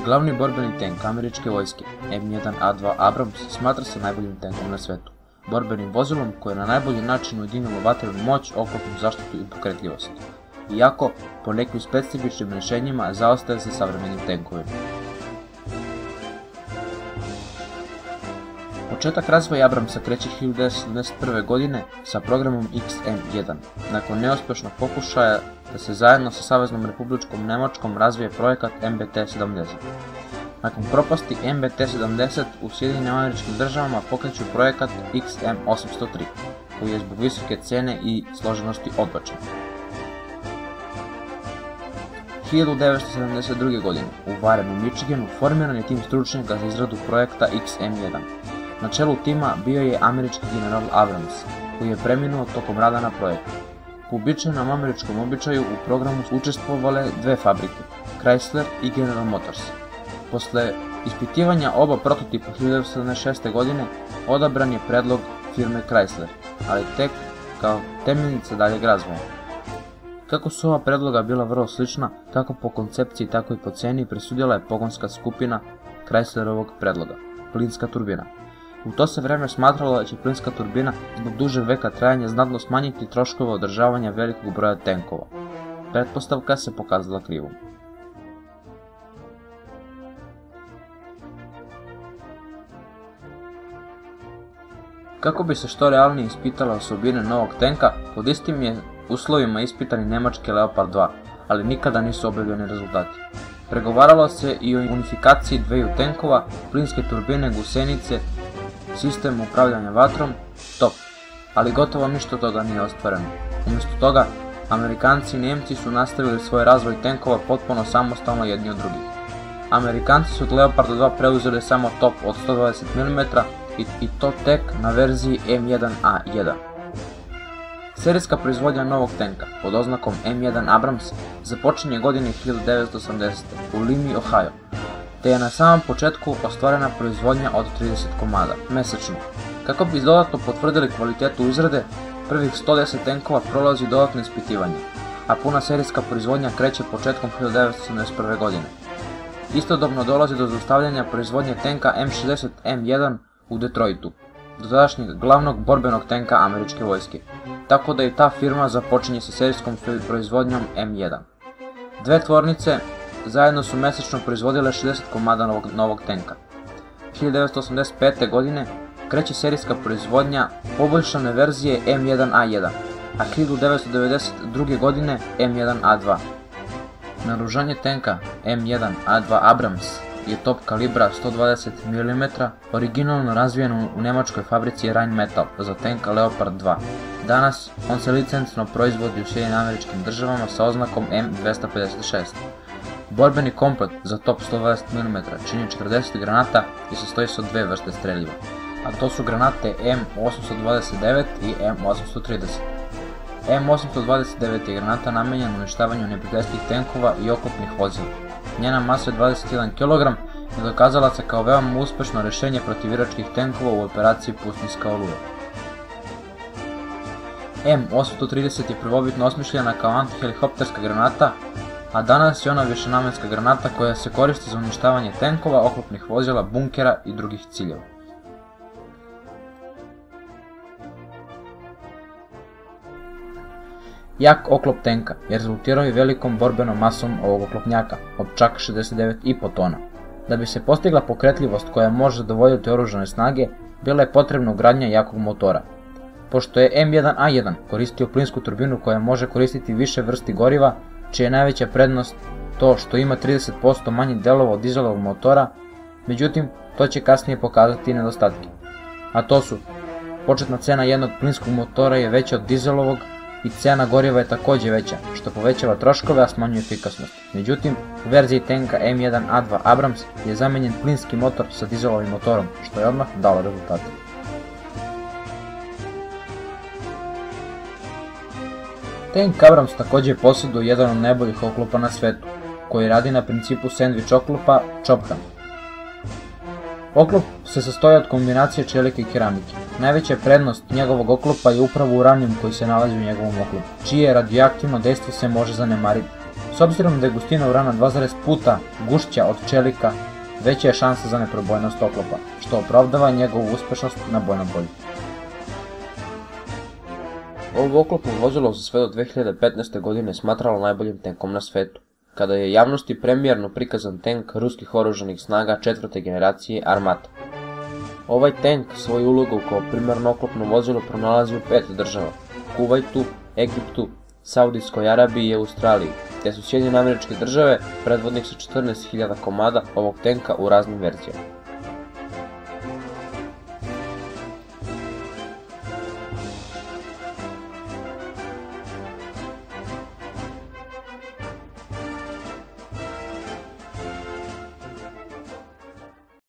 Glavni borbeni tenk američke vojske, M1A2 Abrams, smatra se najboljim tenkom na svetu. Borbenim vozilom koje na najbolji način ujedinilo vatrenu moć, oklopnu zaštitu i pokretljivost. Iako, po nekim specifičnim rješenjima, zaostaje sa savremenim tenkovima. Početak razvoja Abramsa kreće 1971. godine sa programom XM1, nakon neuspješnog pokušaja da se zajedno sa Saveznom Republičkom Nemačkom razvije projekat MBT-70. Nakon propasti MBT-70 u Sjedinjenim Američkim Državama pokreću projekat XM803, koji je zbog visoke cene i složenosti odbačen. 1972. godine u Warrenu, Michiganu, formiran je tim stručnjaka za izradu projekta XM1. Na čelu tima bio je američki general Abrams, koji je preminuo tokom rada na projektu. Po uobičajenom američkom običaju u programu su učestvovale dve fabrike, Chrysler i General Motors. Posle ispitivanja oba prototipa 1976. godine odabran je predlog firme Chrysler, ali tek kao temeljnica daljeg razvoja. Kako su ova predloga bila vrlo slična, kako po koncepciji tako i po ceni, presudila je pogonska skupina Chryslerovog predloga, plinska turbina. U to se vreme smatralo da će plinska turbina zbog dužeg veka trajanja znatno smanjiti troškove održavanja velikog broja tenkova. Pretpostavka se pokazala krivom. Kako bi se što realnije ispitala osobine novog tenka, pod istim je uslovima ispitani nemački Leopard 2, ali nikada nisu objavljeni rezultati. Pregovaralo se i o unifikaciji dveju tenkova, plinske turbine, gusenice, sistem upravljanja vatrom, TOP, ali gotovo ništa toga nije ostvareno. Umjesto toga, Amerikanci i Njemci su nastavili svoj razvoj tenkova potpuno samostalno jedni od drugih. Amerikanci su od Leoparda 2 preuzeli samo TOP od 120 mm i to tek na verziji M1A1. Serijska proizvodnja novog tenka pod oznakom M1 Abrams započinje godine 1980. u Limi, Ohio, te je na samom početku ostvarena proizvodnja od 30 komada mesečno. Kako bi dodatno potvrdili kvalitetu izrade, prvih 110 tenkova prolazi dodatno ispitivanje, a puna serijska proizvodnja kreće početkom 1981. godine. Istodobno dolazi do zaustavljanja proizvodnje tenka M60M1 u Detroitu, dotadašnjeg glavnog borbenog tenka američke vojske, tako da i ta firma započinje sa serijskom proizvodnjom M1. Dve tvornice zajedno su mesečno proizvodile 60 komada novog tenka. 1985. godine kreće serijska proizvodnja poboljšane verzije M1A1, a 1992. godine M1A2. Naoružanje tenka M1A2 Abrams je top kalibra 120 mm, originalno razvijen u nemačkoj fabrici Rheinmetall za tenka Leopard 2. Danas on se licencno proizvodi u Sjedinjenim Američkim Državama sa oznakom M256. Borbeni komplet za top 120 mm čini 40 granata i sastoji se od dve vrste streljiva, a to su granate M829 i M830. M829 je granata namenjena uništavanju neprijateljskih tenkova i oklopnih vozila. Njena masa je 21 kg i dokazala se kao veoma uspešno rješenje protiv iračkih tenkova u operaciji Pustinjska oluja. M830 je prvobitno osmišljena kao antihelikopterska granata, a danas je ona višenamenska granata koja se koristi za uništavanje tenkova, oklopnih vozila, bunkera i drugih ciljeva. Jak oklop tenka je rezultirao i velikom borbenom masom ovog oklopnjaka od čak 69,5 tona. Da bi se postigla pokretljivost koja može zadovoljiti oružane snage, bila je potrebna ugradnja jakog motora. Pošto je M1A1 koristio plinsku turbinu koja može koristiti više vrsti goriva, čija je najveća prednost to što ima 30% manje delova od dizelovog motora, međutim to će kasnije pokazati i nedostatke. A to su, početna cena jednog plinskog motora je veća od dizelovog i cena goriva je također veća, što povećava troškove, a smanjuje efikasnost. Međutim, u verziji tenka M1A2 Abrams je zamenjen plinski motor sa dizelovim motorom, što je odmah dalo rezultate. Tenk Abrams također posjeduje jedan od najboljih oklopa na svetu, koji radi na principu sendvič oklopa Chophan. Oklop se sastoji od kombinacije čelika i keramike. Najveća prednost njegovog oklopa je upravo uranijum koji se nalazi u njegovom oklopu, čije radioaktivno dejstvo se može zanemariti. S obzirom da je gustina urana 2,5 puta gušća od čelika, veća je šansa za neprobojnost oklopa, što opravdava njegovu uspešnost na bojnom polju. Ovo oklopno vozilo se sve do 2015. godine smatralo najboljim tenkom na svetu, kada je javnosti premijerno prikazan tank ruskih oružanih snaga 4. generacije Armata. Ovaj tank svoju ulogu kao primarno oklopno vozilo pronalazi u 5 država: Kuvajtu, Egiptu, Saudijskoj Arabiji i Australiji, te su SAD predvodnik sa 14.000 komada ovog tenka u raznim verzijama.